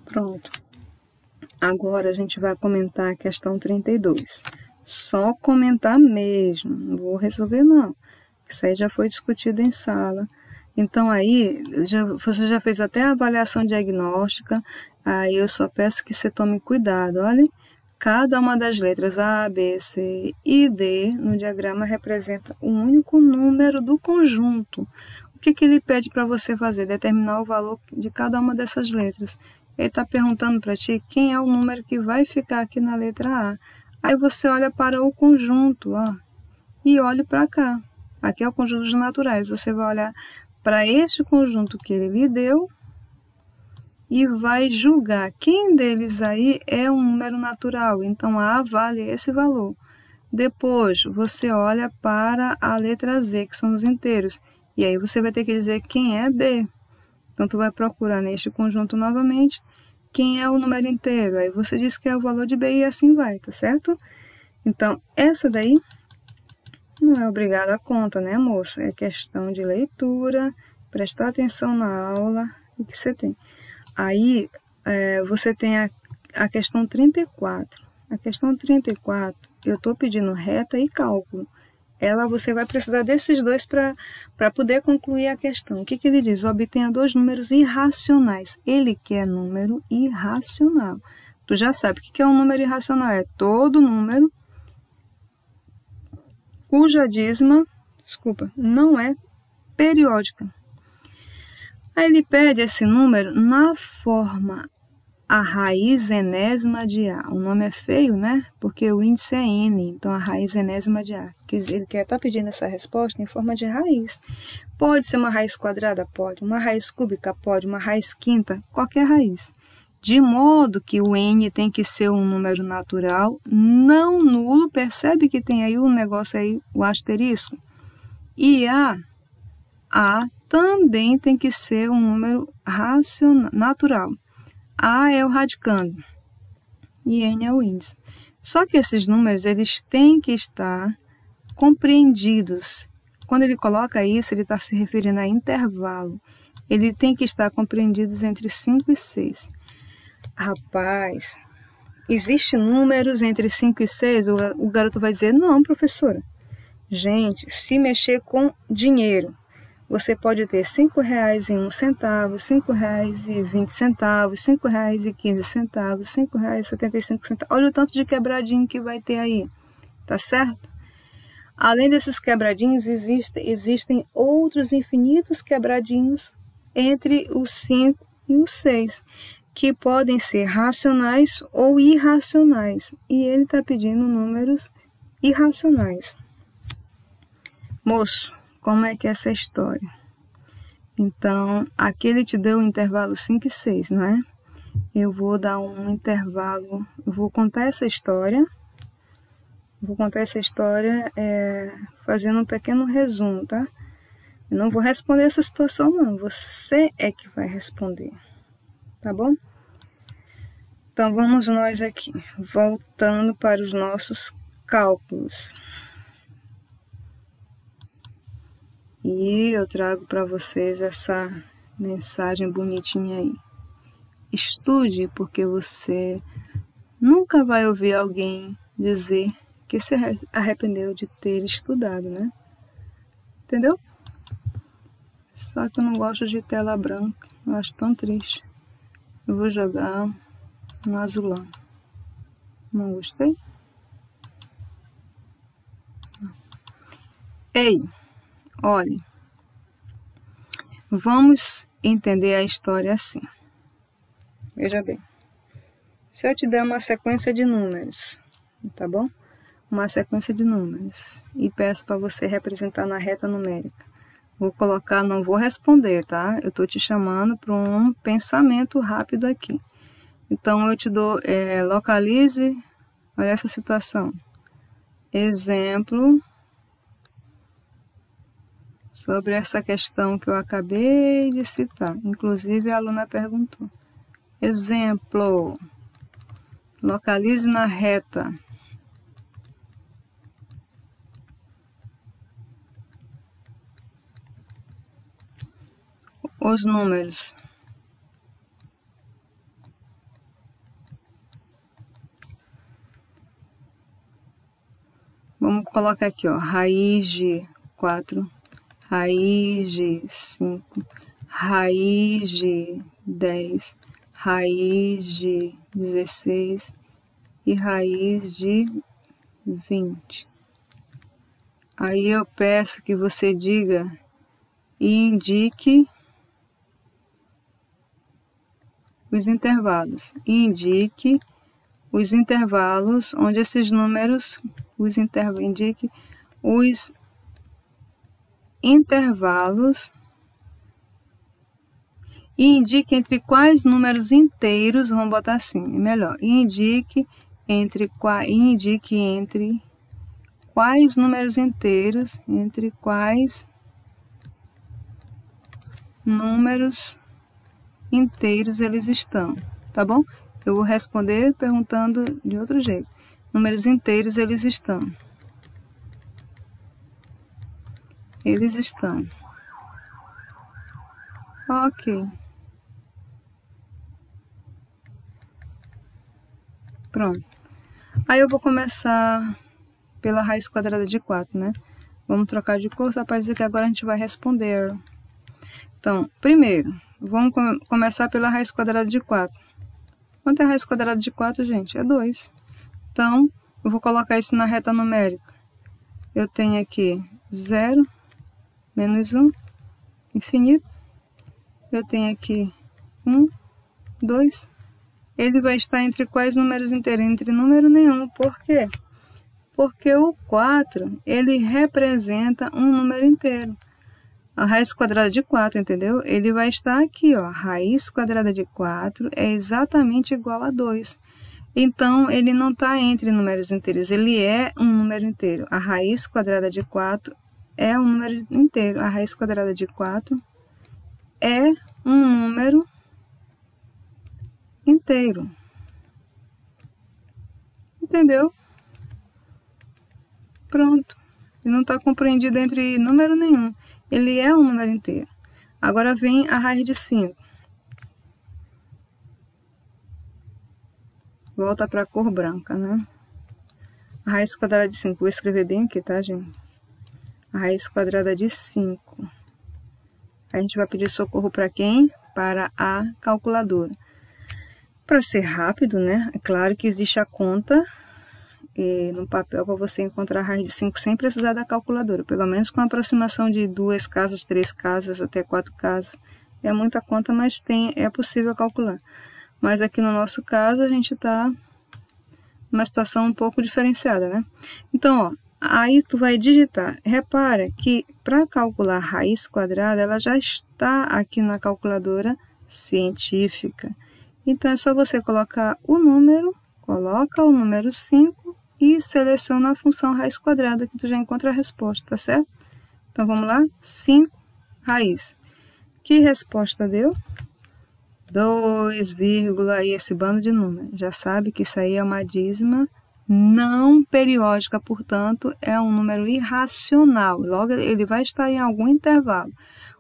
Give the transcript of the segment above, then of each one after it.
Pronto. Agora a gente vai comentar a questão 32. Só comentar mesmo, não vou resolver não. Isso aí já foi discutido em sala. Então aí, você já fez até a avaliação diagnóstica, aí eu só peço que você tome cuidado. Olha, cada uma das letras A, B, C e D no diagrama representa um único número do conjunto. O que ele pede para você fazer? Determinar o valor de cada uma dessas letras. Ele está perguntando para ti quem é o número que vai ficar aqui na letra A. Aí você olha para o conjunto, ó, e olha para cá. Aqui é o conjunto dos naturais. Você vai olhar para este conjunto que ele lhe deu e vai julgar quem deles aí é um número natural. Então, A vale esse valor. Depois, você olha para a letra Z, que são os inteiros. E aí você vai ter que dizer quem é B. Então, tu vai procurar neste conjunto novamente quem é o número inteiro. Aí você diz que é o valor de B e assim vai, tá certo? Então, essa daí não é obrigada a conta, né, moço? É questão de leitura, prestar atenção na aula e que você tem. Aí, você tem a questão 34. A questão 34, eu estou pedindo reta e cálculo. Ela você vai precisar desses dois para poder concluir a questão. O que ele diz? Obtenha dois números irracionais. Ele quer número irracional. Tu já sabe o que é um número irracional? É todo número cuja dízima, não é periódica. Aí ele pede esse número na forma a raiz enésima de A. O nome é feio, né? Porque o índice é N, então a raiz enésima de A. Ele quer estar pedindo essa resposta em forma de raiz. Pode ser uma raiz quadrada? Pode. Uma raiz cúbica? Pode. Uma raiz quinta? Qualquer raiz. De modo que o N tem que ser um número natural, não nulo. Percebe que tem aí um negócio aí, o asterisco? E A também tem que ser um número natural. A é o radicando e N é o índice. Só que esses números, eles têm que estar compreendidos. Quando ele coloca isso, ele está se referindo a intervalo. Ele tem que estar compreendidos entre 5 e 6. Rapaz, existem números entre 5 e 6? O garoto vai dizer, não, professora. Gente, se mexer com dinheiro, você pode ter R$5,01, R$5,20, R$5,15, R$5,75. Olha o tanto de quebradinho que vai ter aí, tá certo? Além desses quebradinhos, existem outros infinitos quebradinhos entre os 5 e os 6, que podem ser racionais ou irracionais. E ele está pedindo números irracionais. Moço, como é que é essa história? Então, aqui ele te deu o intervalo 5 e 6, não é? Eu vou dar um intervalo, eu vou contar essa história. Fazendo um pequeno resumo, tá? Eu não vou responder essa situação, não. Você é que vai responder, tá bom? Então, vamos nós aqui, voltando para os nossos cálculos. E eu trago para vocês essa mensagem bonitinha aí. Estude, porque você nunca vai ouvir alguém dizer que se arrependeu de ter estudado, né? Entendeu? Só que eu não gosto de tela branca. Eu acho tão triste. Eu vou jogar no azulão. Não gostei? Ei, olhe. Vamos entender a história assim. Veja bem. Se eu te der uma sequência de números, tá bom? Uma sequência de números. E peço para você representar na reta numérica. Vou colocar, não vou responder, tá? Eu estou te chamando para um pensamento rápido aqui. Então, eu te dou, localize, olha essa situação. Exemplo sobre essa questão que eu acabei de citar. Inclusive, a aluna perguntou. Exemplo, localize na reta. Os números. Vamos colocar aqui, ó, raiz de 4, raiz de 5, raiz de 10, raiz de 16 e raiz de 20. Aí eu peço que você diga e indique os intervalos. Indique os intervalos onde esses números, indique os intervalos e indique entre quais números inteiros, vamos botar assim, é melhor. Indique entre quais números inteiros, entre quais números inteiros eles estão, tá bom? Eu vou responder perguntando de outro jeito. Números inteiros eles estão. Eles estão. Ok. Pronto. Aí eu vou começar pela raiz quadrada de 4, né? Vamos trocar de cor só para dizer que agora a gente vai responder. Então, primeiro, vamos começar pela raiz quadrada de 4. Quanto é a raiz quadrada de 4, gente? É 2. Então, eu vou colocar isso na reta numérica. Eu tenho aqui 0, menos 1, infinito. Eu tenho aqui 1, 2. Ele vai estar entre quais números inteiros? Entre número nenhum. Por quê? Porque o 4, ele representa um número inteiro. A raiz quadrada de 4, entendeu? Ele vai estar aqui, ó. A raiz quadrada de 4 é exatamente igual a 2. Então, ele não está entre números inteiros, ele é um número inteiro. A raiz quadrada de 4 é um número inteiro. A raiz quadrada de 4 é um número inteiro. Entendeu? Pronto. Ele não está compreendido entre número nenhum. Ele é um número inteiro. Agora vem a raiz de 5. Volta para a cor branca, né? A raiz quadrada de 5. Vou escrever bem aqui, tá, gente? A raiz quadrada de 5. A gente vai pedir socorro para quem? Para a calculadora. Para ser rápido, né? É claro que existe a conta no papel para você encontrar a raiz de 5 sem precisar da calculadora. Pelo menos com a aproximação de 2 casas, 3 casas, até 4 casas. É muita conta, mas é possível calcular. Mas aqui no nosso caso, a gente está numa situação um pouco diferenciada, né? Então, ó, aí tu vai digitar. Repara que para calcular a raiz quadrada, ela já está aqui na calculadora científica. Então, é só você colocar o número, coloca o número 5 e seleciona a função raiz quadrada, que tu já encontra a resposta, tá certo? Então, vamos lá? 5 raiz. Que resposta deu? 2, e esse bando de números. Já sabe que isso aí é uma dízima não periódica, portanto, é um número irracional. Logo, ele vai estar em algum intervalo.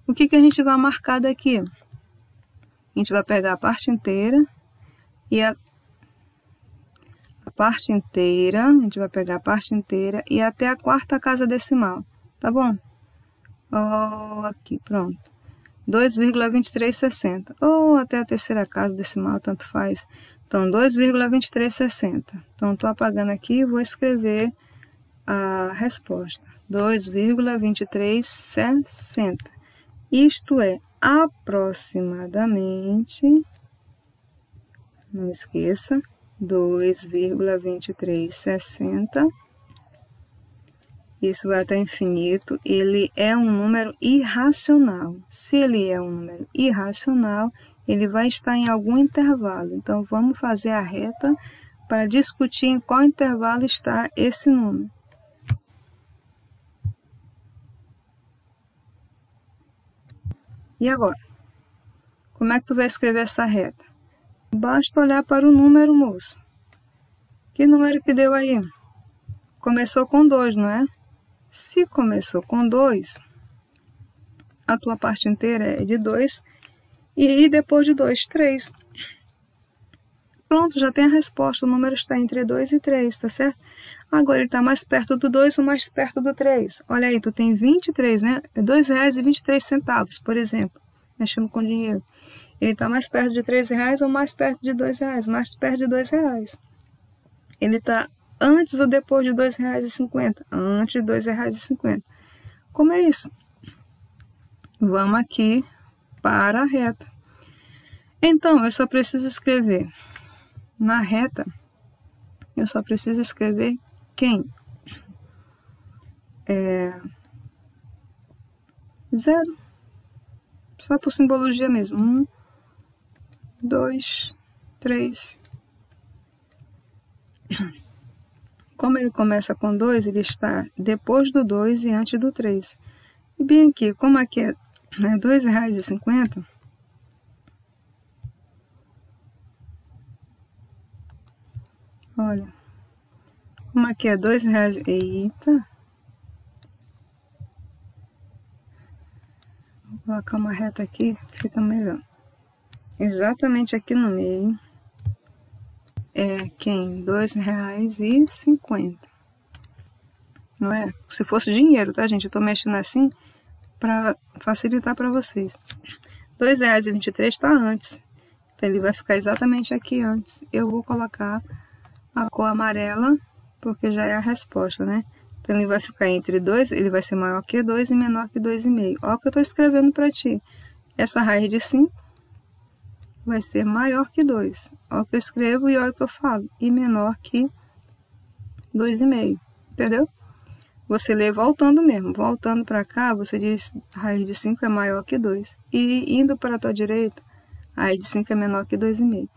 O que a gente vai marcar daqui? A gente vai pegar a parte inteira e a parte inteira, a gente vai pegar a parte inteira e até a quarta casa decimal, tá bom? Aqui, pronto. 2,2360, ou até a terceira casa decimal, tanto faz. Então, 2,2360. Então, estou apagando aqui e vou escrever a resposta. 2,2360. Isto é aproximadamente, não esqueça, 2,2360. Isso vai até infinito. Ele é um número irracional. Se ele é um número irracional, ele vai estar em algum intervalo. Então, vamos fazer a reta para discutir em qual intervalo está esse número. E agora? Como é que tu vai escrever essa reta? Basta olhar para o número, moço. Que número que deu aí? Começou com 2, não é? Se começou com 2, a tua parte inteira é de 2, e depois de 2, 3. Pronto, já tem a resposta. O número está entre 2 e 3, tá certo? Agora ele está mais perto do 2 ou mais perto do 3. Olha aí, tu tem 23, né? É R$2,23, por exemplo. Mexendo com dinheiro. Ele está mais perto de R$3 ou mais perto de R$2? Mais perto de R$2. Ele está antes ou depois de R$2,50? Antes de R$2,50. Como é isso? Vamos aqui para a reta. Então, eu só preciso escrever na reta, eu só preciso escrever quem? 0. Só por simbologia mesmo. 1, 2, 3. Como ele começa com 2, ele está depois do 2 e antes do 3. E bem aqui, como aqui é R$2,50, olha, como aqui é R$2, eita, vou colocar uma reta aqui, fica melhor. Exatamente aqui no meio é quem? R$2,50. Não é? Se fosse dinheiro, tá, gente? Eu tô mexendo assim para facilitar para vocês. R$2,23 está antes. Então, ele vai ficar exatamente aqui antes. Eu vou colocar a cor amarela, porque já é a resposta, né? Então, ele vai ficar entre 2, ele vai ser maior que 2 e menor que 2,5. Olha o que eu estou escrevendo para ti. Essa raiz de 5 vai ser maior que 2. Olha o que eu escrevo e olha o que eu falo. E menor que 2,5. Entendeu? Você lê voltando mesmo. Voltando para cá, você diz raiz de 5 é maior que 2. E indo para a tua direita, a raiz de 5 é menor que 2,5.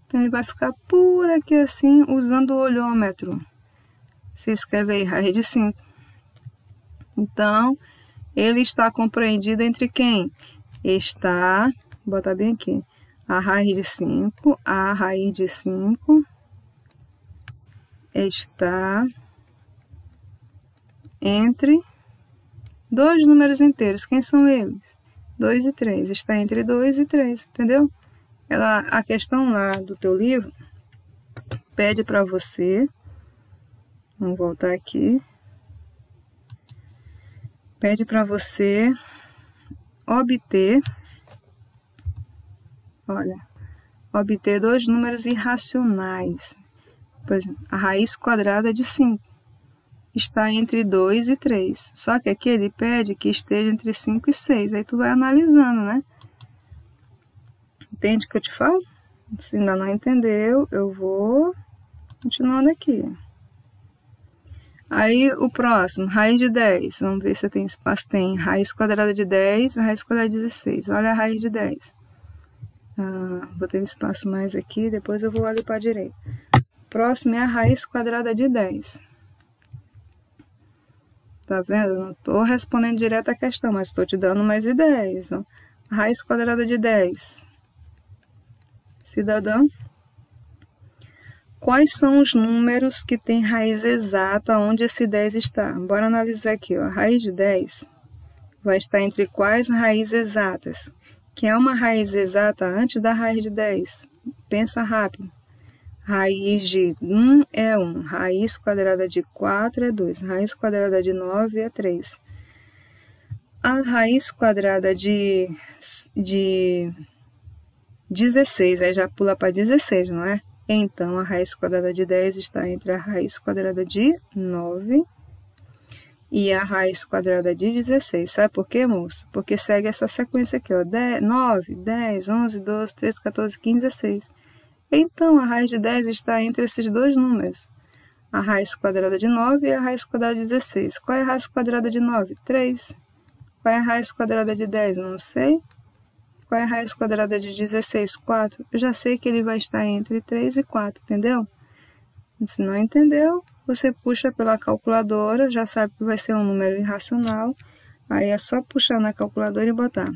Então, ele vai ficar por aqui assim, usando o olhômetro. Você escreve aí raiz de 5. Então, ele está compreendido entre quem? Está, vou botar bem aqui, a raiz de 5, a raiz de 5 está entre dois números inteiros. Quem são eles? 2 e 3. Está entre 2 e 3, entendeu? A questão lá do teu livro pede para você, vamos voltar aqui, pede para você obter, olha, obter dois números irracionais. Por exemplo, a raiz quadrada de 5 está entre 2 e 3. Só que aqui ele pede que esteja entre 5 e 6. Aí tu vai analisando, né? Entende o que eu te falo? Se ainda não entendeu, eu vou continuando aqui. Aí o próximo, raiz de 10. Vamos ver se tem espaço. Tem raiz quadrada de 10, raiz quadrada de 16. Olha a raiz de 10. Botei um espaço mais aqui, depois eu vou ali para a direita. Próximo é a raiz quadrada de 10. Tá vendo? Eu não estou respondendo direto a questão, mas estou te dando mais ideias. Ó. Raiz quadrada de 10. Cidadão, quais são os números que têm raiz exata onde esse 10 está? Bora analisar aqui. Ó. A raiz de 10 vai estar entre quais raízes exatas? Que é uma raiz exata antes da raiz de 10. Pensa rápido. Raiz de 1 é 1. Raiz quadrada de 4 é 2. Raiz quadrada de 9 é 3. A raiz quadrada de 16, aí já pula para 16, não é? Então, a raiz quadrada de 10 está entre a raiz quadrada de 9 e a raiz quadrada de 16. Sabe por quê, moço? Porque segue essa sequência aqui, ó. 9, 10, 11, 12, 13, 14, 15, 16. Então, a raiz de 10 está entre esses dois números. A raiz quadrada de 9 e a raiz quadrada de 16. Qual é a raiz quadrada de 9? 3. Qual é a raiz quadrada de 10? Não sei. Qual é a raiz quadrada de 16? 4. Eu já sei que ele vai estar entre 3 e 4, entendeu? Se não entendeu, você puxa pela calculadora, já sabe que vai ser um número irracional. Aí é só puxar na calculadora e botar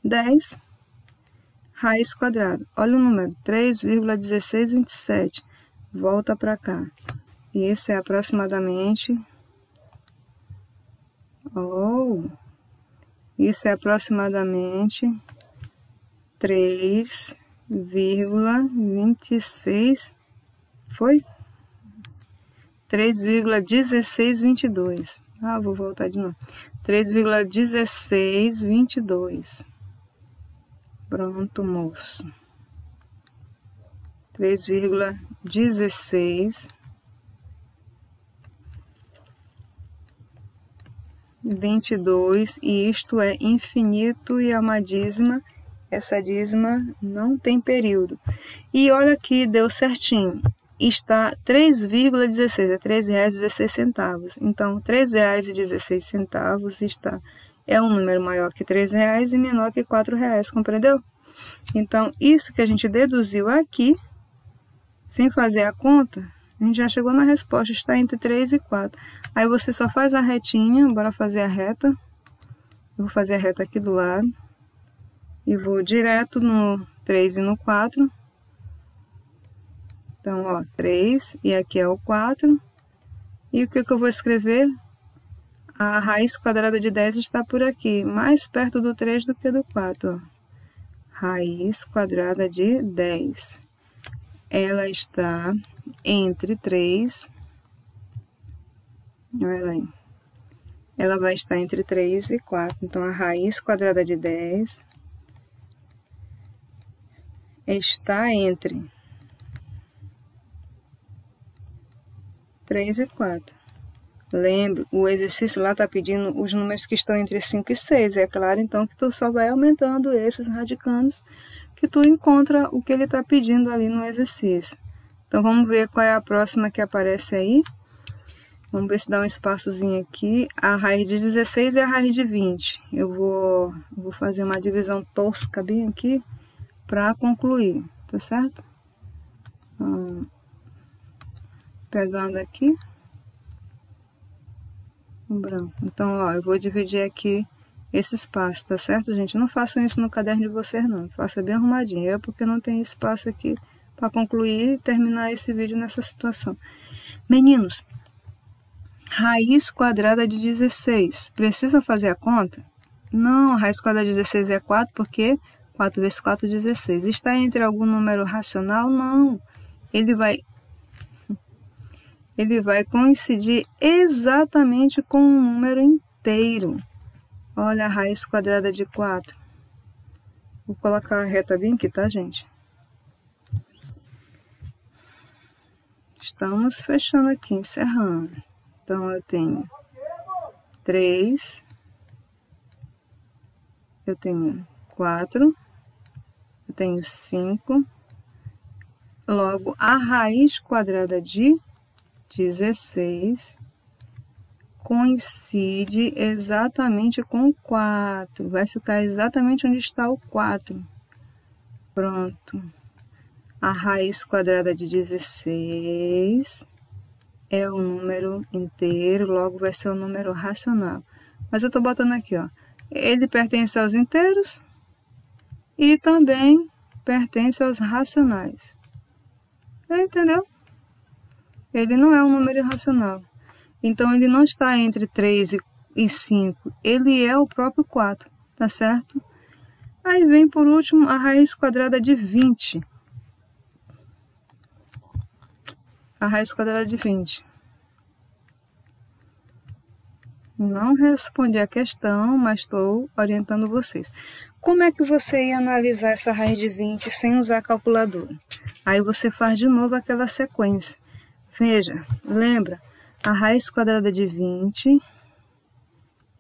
10 raiz quadrada. Olha o número, 3,1627. Volta para cá. E esse é aproximadamente... Isso é aproximadamente 3 3,26, foi? 3,1622. Ah, vou voltar de novo. 3,1622. Pronto, moço. 3,1622, e isto é infinito e uma dízima. Essa dízima não tem período. E olha aqui, deu certinho. Está 3,16, é R$3,16. Então, R$3,16 é um número maior que R$3 e menor que R$4, compreendeu? Então, isso que a gente deduziu aqui, sem fazer a conta, a gente já chegou na resposta, está entre 3 e 4. Aí você só faz a retinha, bora fazer a reta. Eu vou fazer a reta aqui do lado. E vou direto no 3 e no 4. Então, ó, 3, e aqui é o 4. E o que eu vou escrever? A raiz quadrada de 10 está por aqui, mais perto do 3 do que do 4, ó. Raiz quadrada de 10. Ela está entre 3. Olha aí. Ela vai estar entre 3 e 4. Então, a raiz quadrada de 10 está entre 3 e 4. Lembre, o exercício lá está pedindo os números que estão entre 5 e 6. É claro, então, que tu só vai aumentando esses radicandos que tu encontra o que ele está pedindo ali no exercício. Então, vamos ver qual é a próxima que aparece aí. Vamos ver se dá um espaçozinho aqui. A raiz de 16 e a raiz de 20. Eu vou fazer uma divisão tosca bem aqui para concluir, tá certo? Pegando aqui. Um branco. Então, ó, eu vou dividir aqui esse espaço, tá certo, gente? Não façam isso no caderno de vocês, não. Faça bem arrumadinho. É porque não tem espaço aqui para concluir e terminar esse vídeo nessa situação. Meninos, raiz quadrada de 16. Precisa fazer a conta? Não, a raiz quadrada de 16 é 4, porque 4 vezes 4 é 16. Está entre algum número racional? Não. Ele vai coincidir exatamente com um número inteiro. Olha a raiz quadrada de 4. Vou colocar a reta bem aqui, tá, gente? Estamos fechando aqui, encerrando. Então, eu tenho 3, eu tenho 4, eu tenho 5. Logo, a raiz quadrada de 16 coincide exatamente com o 4. Vai ficar exatamente onde está o 4. Pronto. A raiz quadrada de 16 é o número inteiro, logo vai ser o número racional. Mas eu estou botando aqui, ó. Ele pertence aos inteiros e também pertence aos racionais. Entendeu? Ele não é um número irracional. Então, ele não está entre 3 e 5. Ele é o próprio 4, tá certo? Aí vem, por último, a raiz quadrada de 20. A raiz quadrada de 20. Não respondi a questão, mas estou orientando vocês. Como é que você ia analisar essa raiz de 20 sem usar a calculadora? Aí você faz de novo aquela sequência. Veja, lembra, a raiz quadrada de 20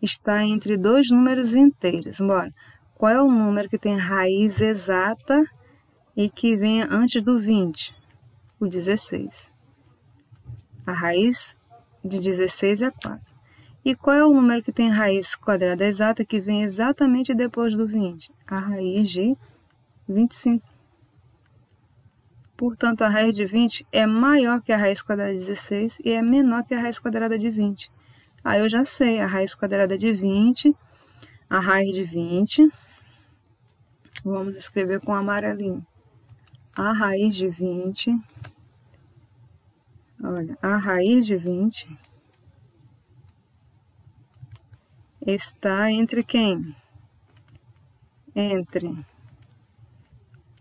está entre dois números inteiros. Bora, qual é o número que tem raiz exata e que vem antes do 20? O 16. A raiz de 16 é 4. E qual é o número que tem raiz quadrada exata que vem exatamente depois do 20? A raiz de 25. Portanto, a raiz de 20 é maior que a raiz quadrada de 16 e é menor que a raiz quadrada de 20. Aí eu já sei, a raiz quadrada de 20, a raiz de 20, vamos escrever com amarelinho. A raiz de 20, olha, a raiz de 20 está entre quem? Entre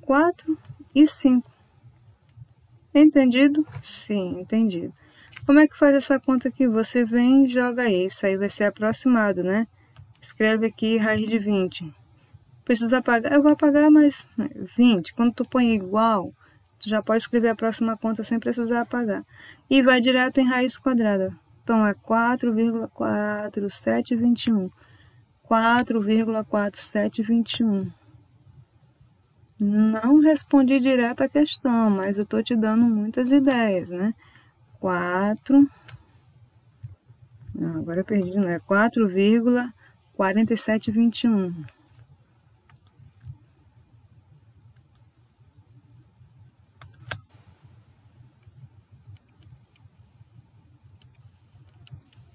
4 e 5. Entendido? Sim, entendido. Como é que faz essa conta aqui? Você vem e joga isso aí vai ser aproximado, né? Escreve aqui raiz de 20. Precisa apagar? Eu vou apagar mais 20. Quando tu põe igual, tu já pode escrever a próxima conta sem precisar apagar. E vai direto em raiz quadrada. Então, é 4,4721. 4,4721. Não respondi direto a questão, mas eu estou te dando muitas ideias, né? 4... Não, agora eu perdi, não é? 4,4721.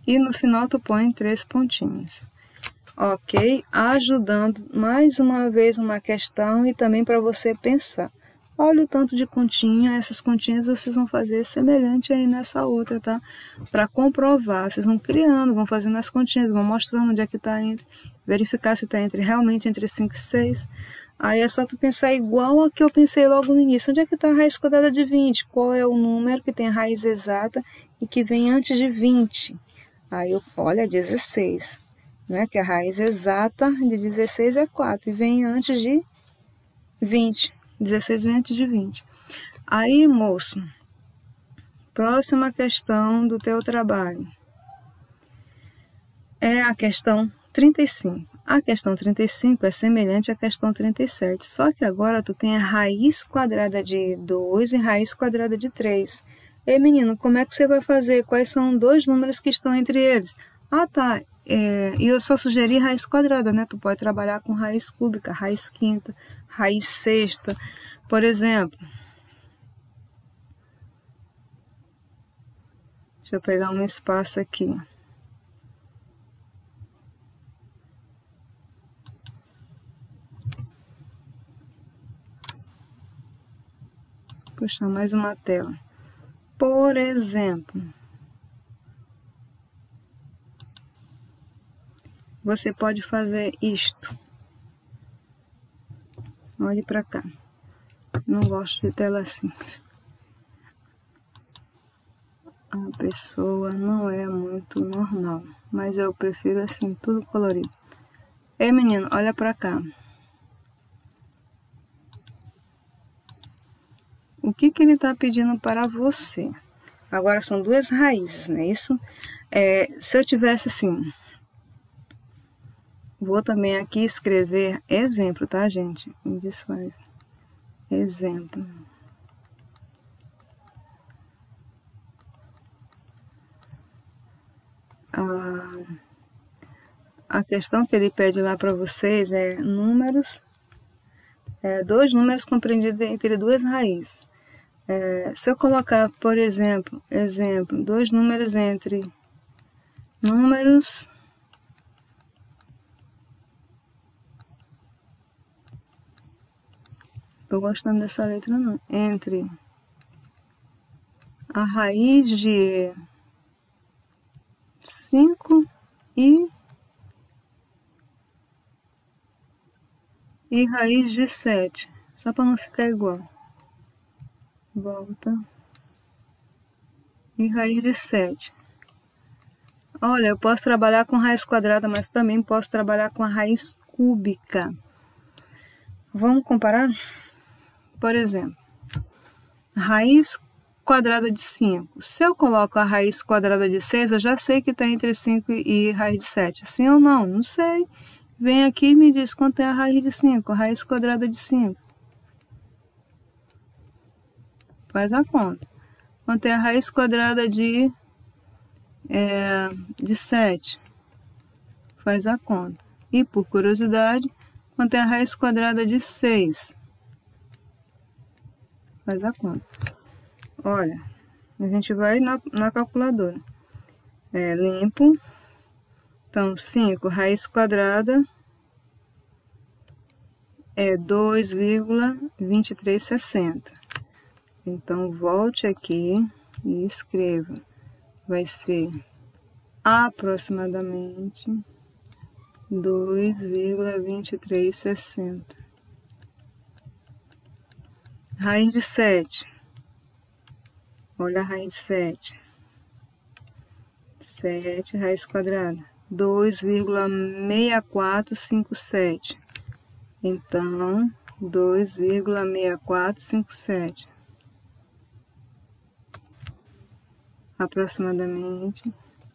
E no final tu põe 3 pontinhos. Ok? Ajudando mais uma vez uma questão e também para você pensar. Olha o tanto de continha, essas continhas vocês vão fazer semelhante aí nessa outra, tá? Para comprovar, vocês vão criando, vão fazendo as continhas, vão mostrando onde é que está entre, verificar se está realmente entre 5 e 6. Aí é só tu pensar igual a que eu pensei logo no início. Onde é que está a raiz quadrada de 20? Qual é o número que tem a raiz exata e que vem antes de 20? Aí eu, olha, 16, né? Que a raiz exata de 16 é 4 e vem antes de 20. 16 vem antes de 20. Aí, moço, próxima questão do teu trabalho é a questão 35. A questão 35 é semelhante à questão 37, só que agora tu tem a raiz quadrada de 2 e raiz quadrada de 3. Ei, menino, como é que você vai fazer? Quais são dois números que estão entre eles? Ah, tá. E eu só sugeri raiz quadrada, né? Tu pode trabalhar com raiz cúbica, raiz quinta, raiz sexta, por exemplo. Deixa eu pegar um espaço aqui. Puxar mais uma tela. Por exemplo, você pode fazer isto. Olhe para cá. Não gosto de tela assim. A pessoa não é muito normal, mas eu prefiro assim, tudo colorido. Ei, menino, olha para cá. O que ele está pedindo para você? Agora são duas raízes, não é isso? Se eu tivesse assim... Vou também aqui escrever exemplo, tá, gente? Me desfaz. Exemplo. A questão que ele pede lá para vocês é números, dois números compreendidos entre duas raízes. Se eu colocar, por exemplo, dois números entre números... Tô gostando dessa letra não. Entre a raiz de 5 e raiz de 7. Só para não ficar igual. Volta. E raiz de 7. Olha, eu posso trabalhar com raiz quadrada, mas também posso trabalhar com a raiz cúbica. Vamos comparar? Por exemplo, raiz quadrada de 5. Se eu coloco a raiz quadrada de 6, eu já sei que está entre 5 e raiz de 7. Sim ou não? Não sei. Vem aqui e me diz quanto é a raiz de 5, a raiz quadrada de 5. Faz a conta. Quanto é a raiz quadrada de 7? Faz a conta. E, por curiosidade, quanto é a raiz quadrada de 6? Faz a conta. Olha, a gente vai na calculadora. Limpo. Então, 5 raiz quadrada é 2,2360. Então, volte aqui e escreva. Vai ser aproximadamente 2,2360. Raiz de 7. Olha a raiz de 7. 7, raiz quadrada. 2,6457. Então, 2,6457. Aproximadamente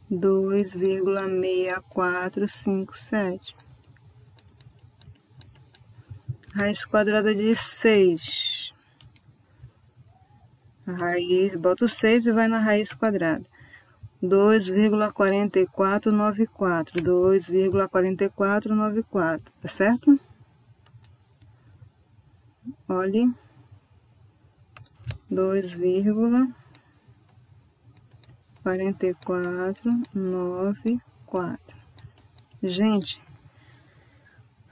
2,6457. Raiz quadrada de 6. Raiz, bota o 6 e vai na raiz quadrada. 2,4494. 2,4494. Tá certo? Olhe. 2,4494. Gente,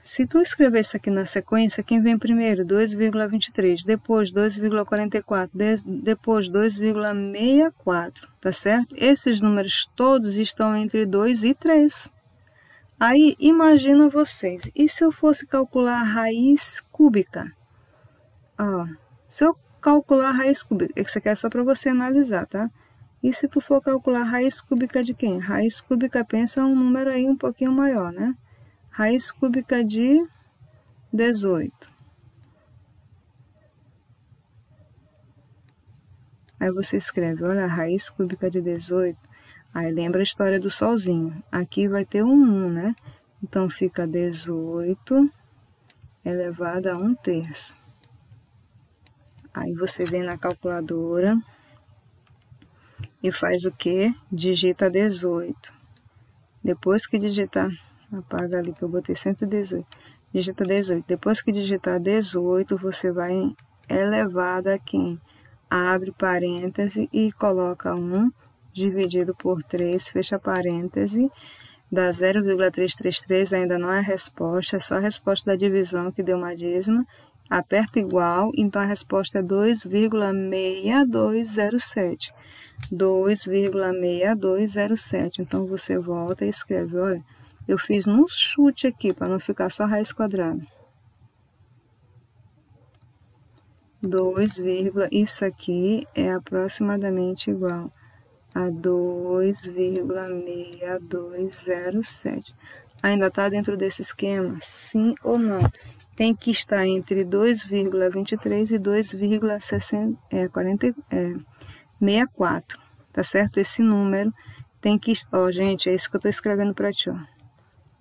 se tu escrever isso aqui na sequência, quem vem primeiro? 2,23, depois 2,44, depois 2,64, tá certo? Esses números todos estão entre 2 e 3. Aí, imagina vocês, e se eu fosse calcular a raiz cúbica? Ó, se eu calcular a raiz cúbica, isso aqui é só para você analisar, tá? E se tu for calcular a raiz cúbica de quem? Raiz cúbica, pensa um número aí um pouquinho maior, né? Raiz cúbica de 18. Aí você escreve, olha, a raiz cúbica de 18. Aí lembra a história do solzinho. Aqui vai ter um 1, né? Então fica 18 elevado a 1/3. Aí você vem na calculadora e faz o quê? Digita 18. Depois que digitar, apaga ali que eu botei 118. Digita 18. Depois que digitar 18, você vai elevado a quem? Abre parêntese e coloca 1 dividido por 3, fecha parêntese, dá 0,333, ainda não é a resposta, é só a resposta da divisão que deu uma dízima. Aperta igual, então a resposta é 2,6207. 2,6207. Então você volta e escreve, olha, eu fiz um chute aqui para não ficar só raiz quadrada. 2, isso aqui é aproximadamente igual a 2,6207. Ainda está dentro desse esquema? Sim ou não? Tem que estar entre 2,23 e 2,64. Tá certo? Esse número tem que estar... Ó, gente, é isso que eu estou escrevendo para ti, ó.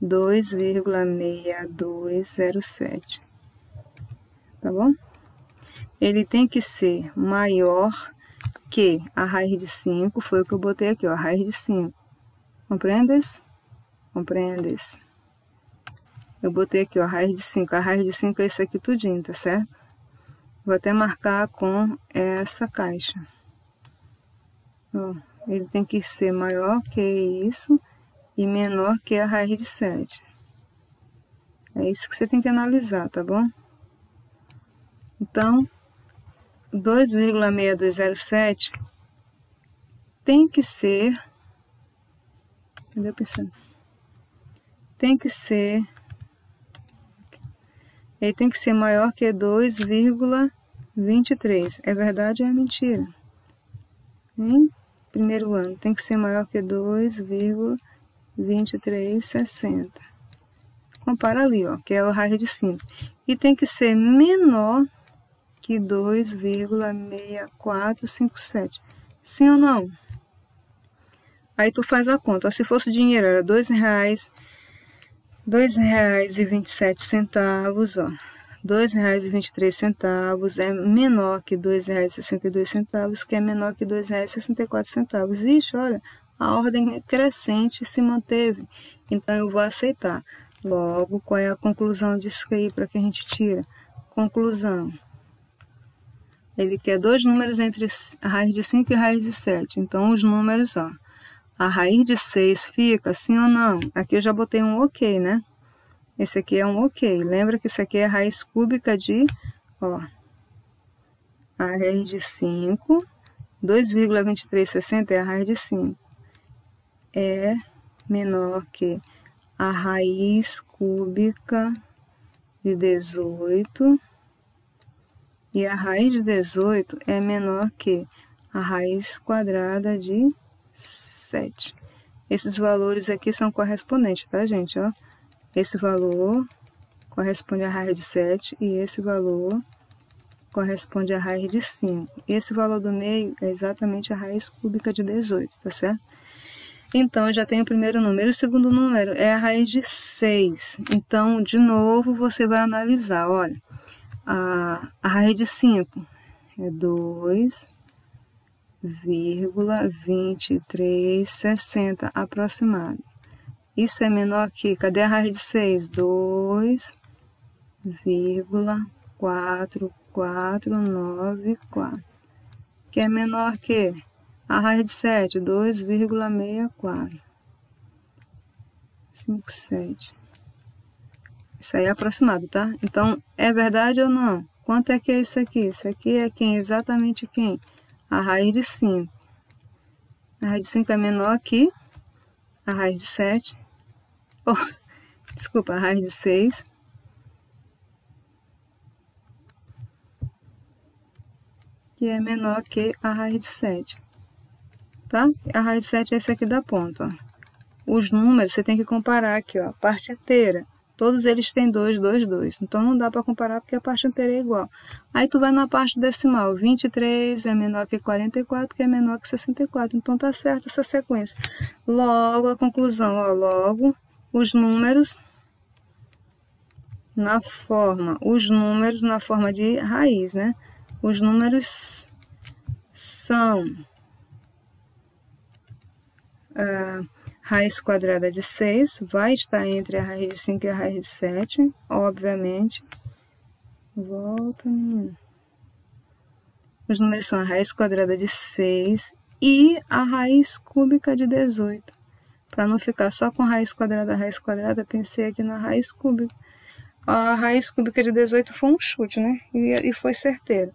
2,6207. Tá bom? Ele tem que ser maior que a raiz de 5, foi o que eu botei aqui, ó, a raiz de 5. Compreendes? Compreendes? Eu botei aqui, ó, a raiz de 5. A raiz de 5 é esse aqui tudinho, tá certo? Vou até marcar com essa caixa. Ó, ele tem que ser maior que isso e menor que a raiz de 7. É isso que você tem que analisar, tá bom? Então, 2,6207 tem que ser... Entendeu, pensando? Tem que ser... Ele tem que ser maior que 2,23. É verdade ou é mentira? Em primeiro ano, tem que ser maior que 2,2360. Compara ali, ó, que é a raiz de 5. E tem que ser menor que 2,6457. Sim ou não? Aí tu faz a conta. Se fosse dinheiro, era R$2,27, ó. R$2,23 é menor que R$2,62, que é menor que R$2,64. Ixi, olha, a ordem crescente se manteve. Então, eu vou aceitar. Logo, qual é a conclusão disso aí para que a gente tira? Conclusão. Ele quer dois números entre a raiz de 5 e a raiz de 7. Então, os números, ó. A raiz de 6 fica sim ou não? Aqui eu já botei um ok, né? Esse aqui é um ok. Lembra que isso aqui é a raiz cúbica de, ó, a raiz de 5. 2,2360 é a raiz de 5. É menor que a raiz cúbica de 18 E a raiz de 18 é menor que a raiz quadrada de 7. Esses valores aqui são correspondentes, tá, gente? Ó, esse valor corresponde à raiz de 7 e esse valor corresponde à raiz de 5. Esse valor do meio é exatamente a raiz cúbica de 18, tá certo? Então, eu já tenho o primeiro número. O segundo número é a raiz de 6. Então, de novo, você vai analisar. Olha, a raiz de 5 é 2,2360 aproximado. Isso é menor que, cadê a raiz de 6? 2,4494. Que é menor que a raiz de 7, 2,64. 57. Isso aí é aproximado, tá? Então, é verdade ou não? Quanto é que é isso aqui? Isso aqui é quem? Exatamente quem? A raiz de 5. A raiz de 5 é menor que a raiz de 7. Oh, desculpa, a raiz de 6. Que é menor que a raiz de 7. Tá? A raiz de 7 é esse aqui da ponta, ó. Os números você tem que comparar aqui, ó, a parte inteira. Todos eles têm 2, 2, 2. Então, não dá para comparar porque a parte inteira é igual. Aí, tu vai na parte decimal. 23 é menor que 44, que é menor que 64. Então, tá certo essa sequência. Logo, a conclusão, ó, logo, os números na forma de raiz, né? Os números são raiz quadrada de 6, vai estar entre a raiz de 5 e a raiz de 7, obviamente. Volta, menina. Os números são a raiz quadrada de 6 e a raiz cúbica de 18. Para não ficar só com raiz quadrada, pensei aqui na raiz cúbica. A raiz cúbica de 18 foi um chute, né? E foi certeiro.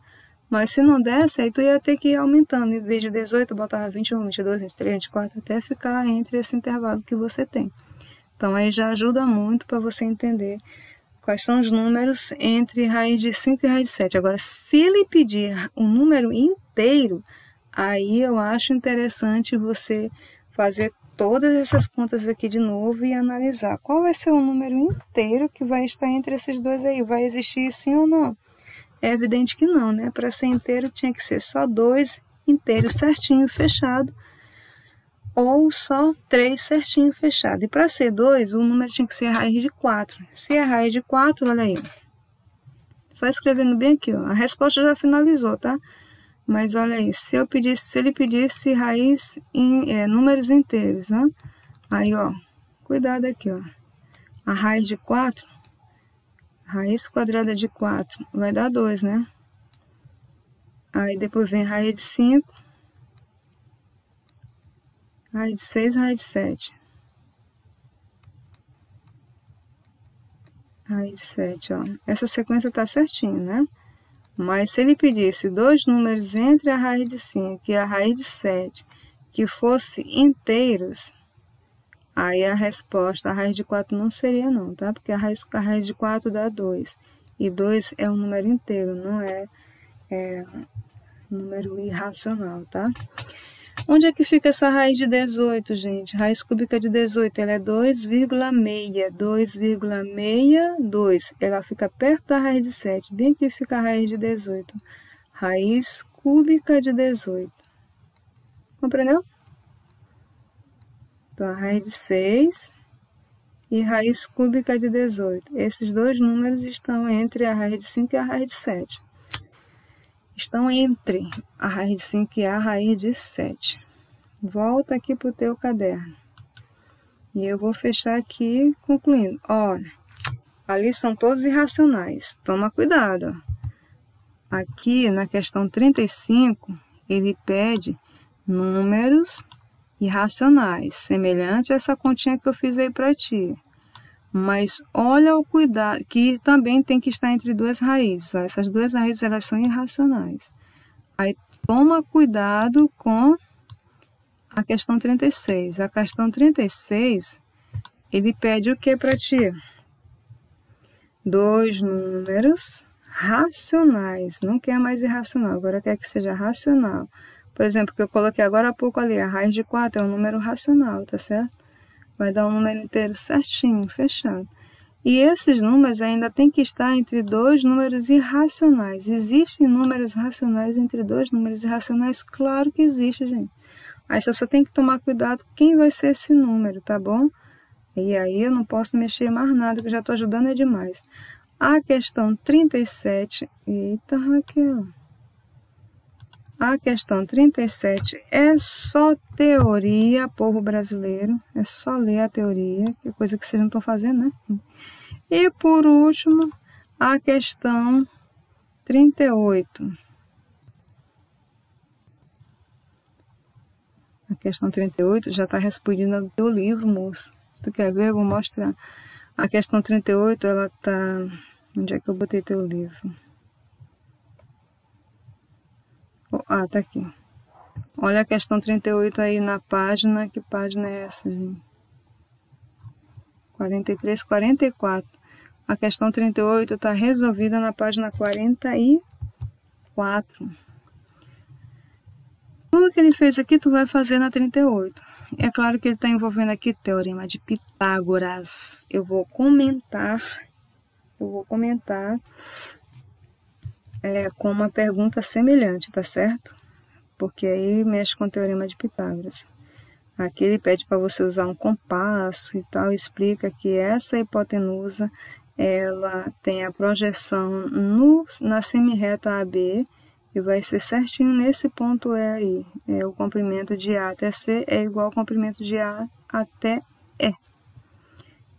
Mas se não desse, aí tu ia ter que ir aumentando. Em vez de 18, botava 21, 22, 23, 24, até ficar entre esse intervalo que você tem. Então, aí já ajuda muito para você entender quais são os números entre raiz de 5 e raiz de 7. Agora, se ele pedir um número inteiro, aí eu acho interessante você fazer todas essas contas aqui de novo e analisar qual vai ser o número inteiro que vai estar entre esses dois aí. Vai existir sim ou não? É evidente que não, né? Para ser inteiro tinha que ser só 2 inteiros certinho fechado ou só 3 certinho fechado. E para ser 2, o número tinha que ser raiz de 4. Se é raiz de 4, olha aí. Só escrevendo bem aqui, ó. A resposta já finalizou, tá? Mas olha aí, se ele pedisse raiz em números inteiros, né? Aí, ó, cuidado aqui, ó. A raiz de 4, raiz quadrada de 4 vai dar 2, né? Aí depois vem raiz de 5, raiz de 6, raiz de 7. Raiz de 7, ó. Essa sequência tá certinho, né? Mas se ele pedisse 2 números entre a raiz de 5 e a raiz de 7, que fossem inteiros, aí a resposta, a raiz de 4 não seria não, tá? Porque a raiz de 4 dá 2. E 2 é um número inteiro, não é número irracional, tá? Onde é que fica essa raiz de 18, gente? Raiz cúbica de 18, ela é 2,62. Ela fica perto da raiz de 7. Bem aqui fica a raiz de 18. Raiz cúbica de 18. Compreendeu? Então, a raiz de 6 e raiz cúbica de 18. Esses dois números estão entre a raiz de 5 e a raiz de 7. Estão entre a raiz de 5 e a raiz de 7. Volta aqui para o teu caderno. E eu vou fechar aqui concluindo. Olha, ali são todos irracionais. Toma cuidado. Aqui na questão 35, ele pede números irracionais, semelhante a essa continha que eu fiz aí para ti. Mas olha o cuidado, que também tem que estar entre duas raízes. Ó. Essas duas raízes, elas são irracionais. Aí toma cuidado com a questão 36. A questão 36, ele pede o que para ti? 2 números racionais, não quer mais irracional, agora quer que seja racional. Por exemplo, que eu coloquei agora há pouco ali, a raiz de 4 é um número racional, tá certo? Vai dar um número inteiro certinho, fechado. E esses números ainda tem que estar entre dois números irracionais. Existem números racionais entre dois números irracionais? Claro que existe, gente. Aí você só tem que tomar cuidado quem vai ser esse número, tá bom? E aí eu não posso mexer mais nada, que eu já estou ajudando é demais. A questão 37... Eita, Raquel... A questão 37 é só teoria, povo brasileiro. É só ler a teoria, que é coisa que vocês não estão fazendo, né? E por último, a questão 38. A questão 38 já está respondida no teu livro, moço. Tu quer ver? Eu vou mostrar. A questão 38, ela está... Onde é que eu botei teu livro? Ah, tá aqui. Olha a questão 38 aí na página. Que página é essa, gente? 43, 44. A questão 38 está resolvida na página 44. Tudo que ele fez aqui, tu vai fazer na 38. É claro que ele está envolvendo aqui teorema de Pitágoras. Eu vou comentar com uma pergunta semelhante, tá certo? Porque aí mexe com o teorema de Pitágoras. Aqui ele pede para você usar um compasso e tal, explica que essa hipotenusa, ela tem a projeção na semirreta AB, e vai ser certinho nesse ponto E aí. O comprimento de A até C é igual ao comprimento de A até E,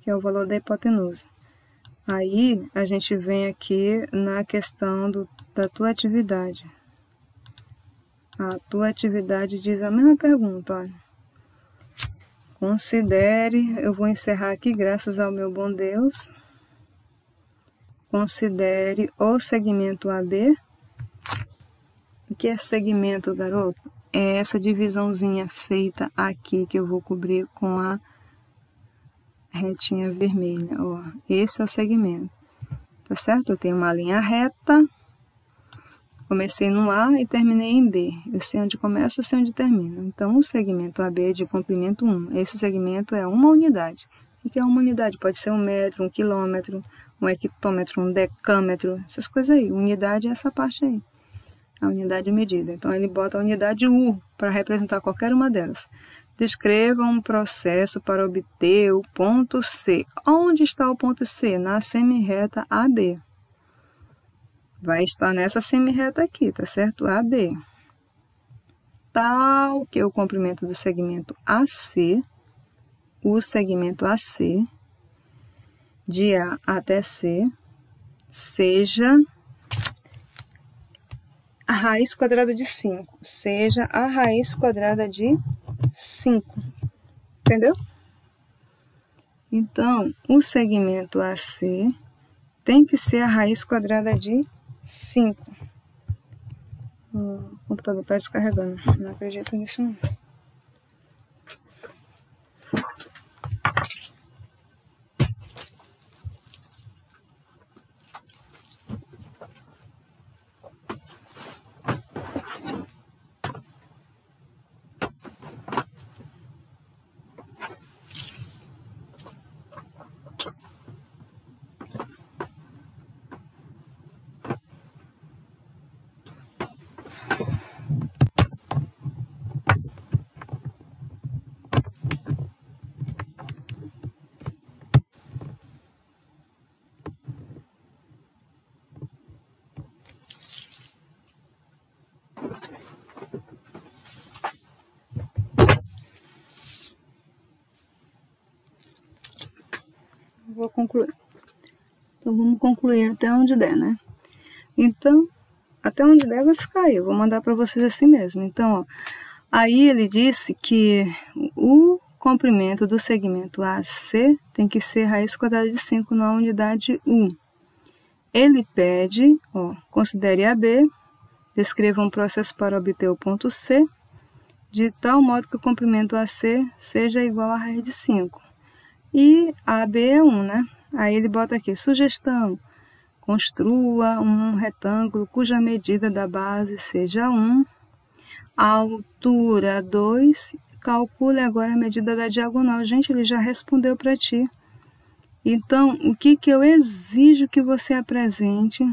que é o valor da hipotenusa. Aí, a gente vem aqui na questão da tua atividade. A tua atividade diz a mesma pergunta, olha. Considere, eu vou encerrar aqui, graças ao meu bom Deus. Considere o segmento AB. O que é segmento, garoto? É essa divisãozinha feita aqui, que eu vou cobrir com a retinha vermelha, ó. Esse é o segmento, tá certo? Eu tenho uma linha reta, comecei no A e terminei em B. Eu sei onde começa, eu sei onde termina. Então, o segmento AB é de comprimento 1. Esse segmento é uma unidade. O que é uma unidade? Pode ser 1 metro, 1 quilômetro, 1 hectômetro, 1 decâmetro, essas coisas aí. Unidade é essa parte aí, a unidade de medida. Então, ele bota a unidade U para representar qualquer uma delas. Descreva um processo para obter o ponto C. Onde está o ponto C? Na semirreta AB. Vai estar nessa semirreta aqui, tá certo? AB. Tal que o comprimento do segmento AC, o segmento AC, de A até C, seja a raiz quadrada de 5. Seja a raiz quadrada de 5. Entendeu? Então, o segmento AC tem que ser a raiz quadrada de 5. O computador está descarregando. Não acredito nisso, não. Vou concluir. Então, vamos concluir até onde der, né? Então, até onde der vai ficar aí. Eu vou mandar para vocês assim mesmo. Então, ó, aí ele disse que o comprimento do segmento AC tem que ser raiz quadrada de 5 na unidade U. Ele pede, ó, considere AB, descreva um processo para obter o ponto C, de tal modo que o comprimento AC seja igual a raiz de 5. E AB é 1, né? Aí ele bota aqui, sugestão, Construa um retângulo cuja medida da base seja 1, a altura 2, calcule agora a medida da diagonal. Gente, ele já respondeu para ti. Então, o que eu exijo que você apresente?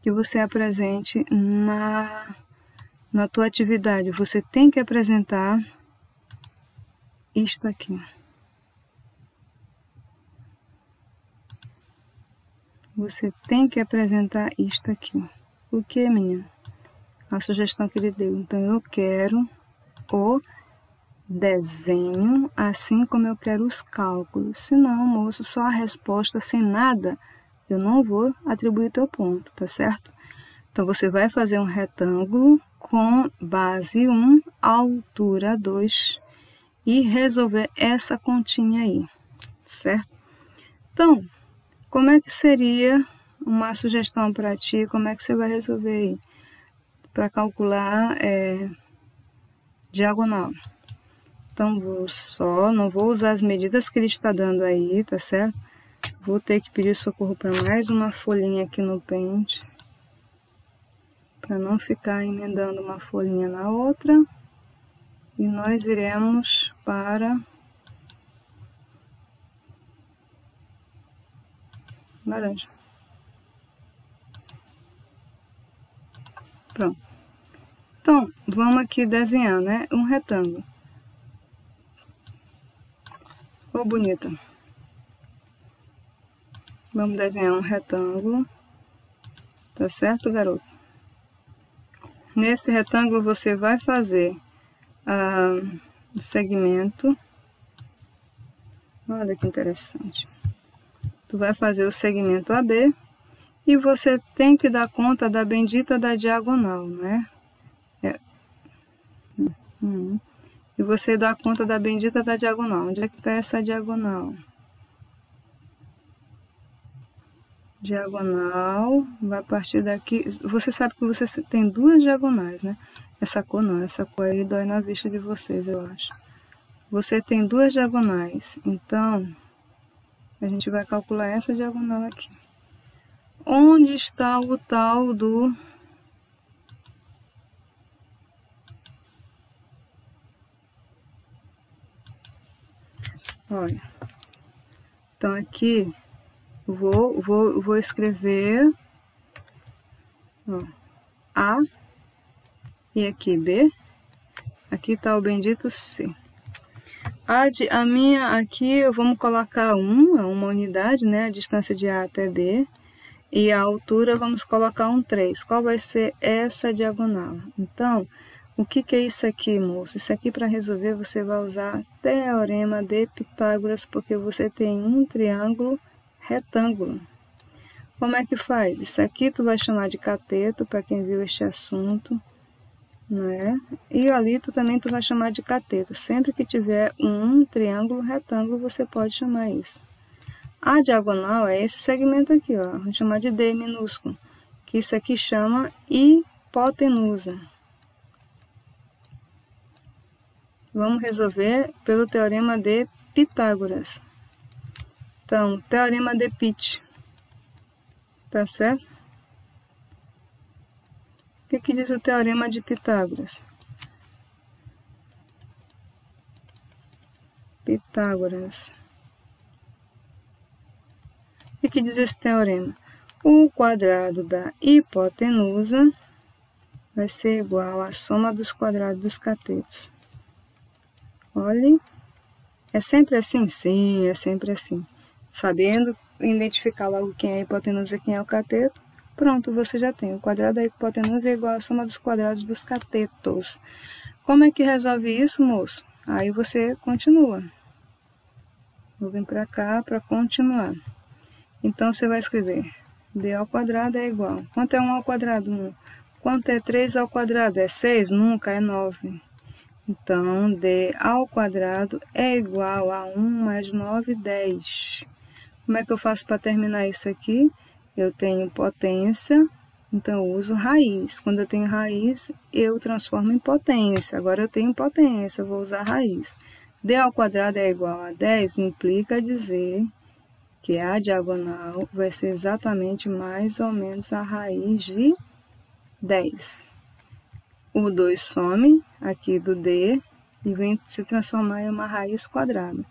Que você apresente na tua atividade. Você tem que apresentar isto aqui. Você tem que apresentar isto aqui. O que, menina? A sugestão que ele deu. Então, eu quero o desenho, assim como eu quero os cálculos. Se não, moço, só a resposta sem nada, eu não vou atribuir teu ponto, tá certo? Então, você vai fazer um retângulo com base 1, altura 2 e resolver essa continha aí, certo? Então, como é que seria uma sugestão para ti? Como é que você vai resolver aí? Para calcular diagonal. Então, não vou usar as medidas que ele está dando aí, tá certo? Vou ter que pedir socorro para mais uma folhinha aqui no pente, para não ficar emendando uma folhinha na outra. E nós iremos para laranja. Pronto. Então, vamos aqui desenhar, né? Um retângulo. Ô, bonita. Vamos desenhar um retângulo. Tá certo, garoto? Nesse retângulo, você vai fazer o segmento. Olha que interessante. Tu vai fazer o segmento AB e você tem que dar conta da bendita da diagonal, né? E você dá conta da bendita da diagonal. Onde é que está essa diagonal? Diagonal vai partir daqui. Você sabe que você tem duas diagonais, né? Essa cor não, essa cor aí dói na vista de vocês, eu acho. Você tem duas diagonais, então a gente vai calcular essa diagonal aqui. Onde está o tal do... Olha, então aqui vou escrever A e aqui B. Aqui está o bendito C. A minha aqui, vamos colocar uma unidade, né? A distância de A até B. E a altura, vamos colocar 3. Qual vai ser essa diagonal? Então, o que é isso aqui, moço? Isso aqui, para resolver, você vai usar Teorema de Pitágoras, porque você tem um triângulo retângulo. Como é que faz? Isso aqui tu vai chamar de cateto, para quem viu este assunto, né? E ali tu vai chamar de cateto. Sempre que tiver um triângulo retângulo, você pode chamar isso. A diagonal é esse segmento aqui, ó. Vamos chamar de D minúsculo, que isso aqui chama hipotenusa. Vamos resolver pelo Teorema de Pitágoras. Então, Teorema de Pitt. Tá certo? O que diz o Teorema de Pitágoras? Pitágoras. O que diz esse teorema? O quadrado da hipotenusa vai ser igual à soma dos quadrados dos catetos. Olhe, é sempre assim? Sim, é sempre assim. Sabendo identificar logo quem é a hipotenusa e quem é o cateto, pronto, você já tem. O quadrado da hipotenusa é igual à soma dos quadrados dos catetos. Como é que resolve isso, moço? Aí você continua. Vou vir para cá para continuar. Então, você vai escrever D ao quadrado é igual. Quanto é 1 ao quadrado? 1. Quanto é 3 ao quadrado? É 6? Nunca, é 9. Então, D ao quadrado é igual a 1 mais 9, 10. Como é que eu faço para terminar isso aqui? Eu tenho potência, então eu uso raiz. Quando eu tenho raiz, eu transformo em potência. Agora eu tenho potência, eu vou usar raiz. D ao quadrado é igual a 10, implica dizer que a diagonal vai ser exatamente mais ou menos a raiz de 10. O 2 some aqui do D e vem se transformar em uma raiz quadrada,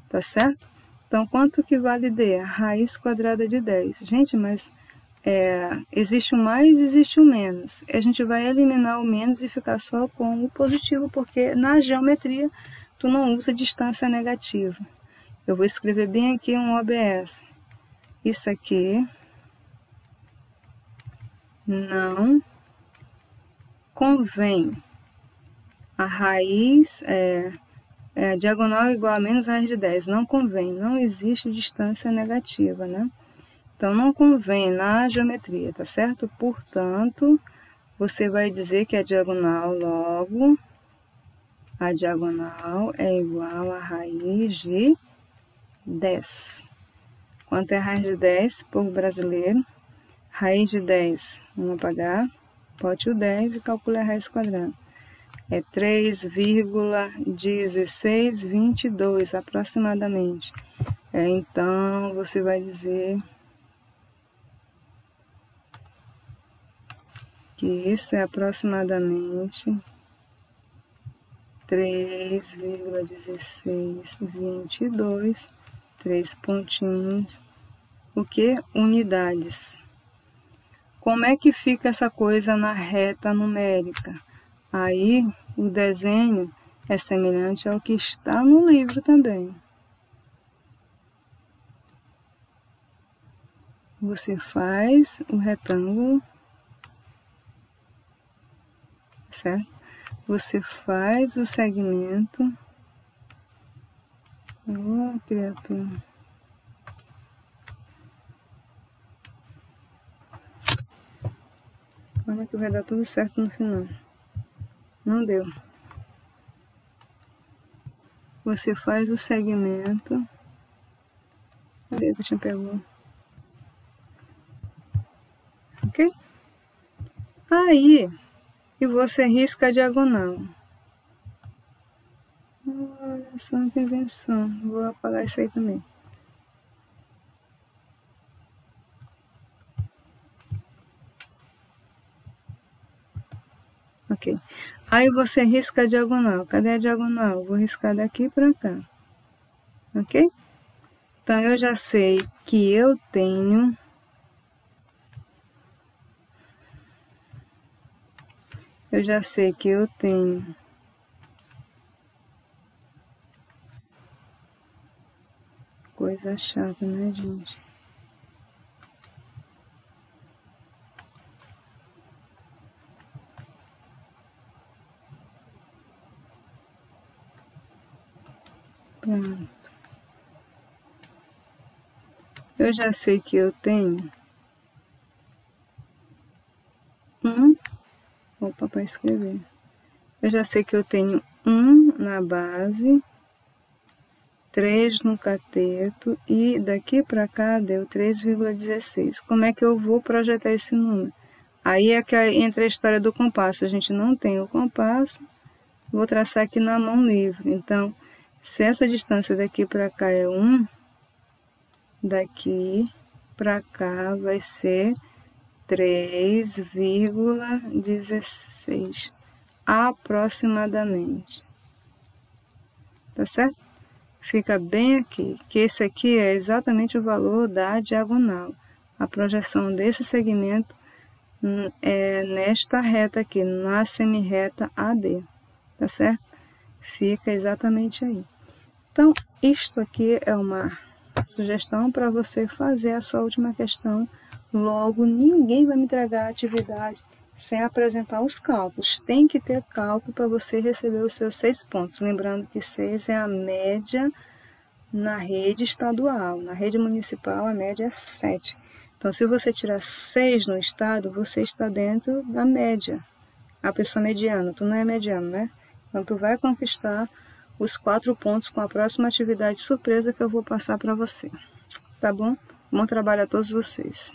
tá certo? Então, quanto que vale D? A raiz quadrada de 10. Gente, mas existe o mais, existe o menos. A gente vai eliminar o menos e ficar só com o positivo, porque na geometria tu não usa distância negativa. Eu vou escrever bem aqui um OBS. Isso aqui não convém. A raiz diagonal igual a menos raiz de 10. Não convém, não existe distância negativa, né? Então, não convém na geometria, tá certo? Portanto, você vai dizer que a diagonal, logo, a diagonal é igual a raiz de 10. Quanto é a raiz de 10, povo brasileiro? Raiz de 10, vamos apagar, bote o 10 e calcule a raiz quadrada. É 3,1622 aproximadamente. Então, você vai dizer que isso é aproximadamente 3,1622, 3 pontinhos, o que? Unidades. Como é que fica essa coisa na reta numérica? Aí, o desenho é semelhante ao que está no livro também. Você faz o retângulo, certo? Você faz o segmento. Oh, criatura. Olha que vai dar tudo certo no final. Não deu. Você faz o segmento. Cadê que eu tinha pegado? Ok? Aí, e você risca a diagonal. Olha, santa invenção. Vou apagar isso aí também. Ok. Aí você risca a diagonal. Cadê a diagonal? Vou riscar daqui para cá. Ok? Então, eu já sei que eu tenho... Coisa chata, né, gente? Pronto. Eu já sei que eu tenho Opa, para escrever. Eu já sei que eu tenho 1 na base, 3 no cateto e daqui para cá deu 3,16. Como é que eu vou projetar esse número? Aí é que entra a história do compasso. A gente não tem o compasso. Vou traçar aqui na mão livre. Então, se essa distância daqui para cá é 1, daqui para cá vai ser 3,16 aproximadamente. Tá certo? Fica bem aqui, que esse aqui é exatamente o valor da diagonal. A projeção desse segmento é nesta reta aqui, na semirreta AD. Tá certo? Fica exatamente aí. Então, isto aqui é uma sugestão para você fazer a sua última questão. Logo, ninguém vai me entregar a atividade sem apresentar os cálculos. Tem que ter cálculo para você receber os seus 6 pontos. Lembrando que 6 é a média na rede estadual. Na rede municipal, a média é 7. Então, se você tirar 6 no estado, você está dentro da média. A pessoa mediana, tu não é mediano, né? Então, tu vai conquistar os 4 pontos com a próxima atividade surpresa que eu vou passar para você. Tá bom? Bom trabalho a todos vocês.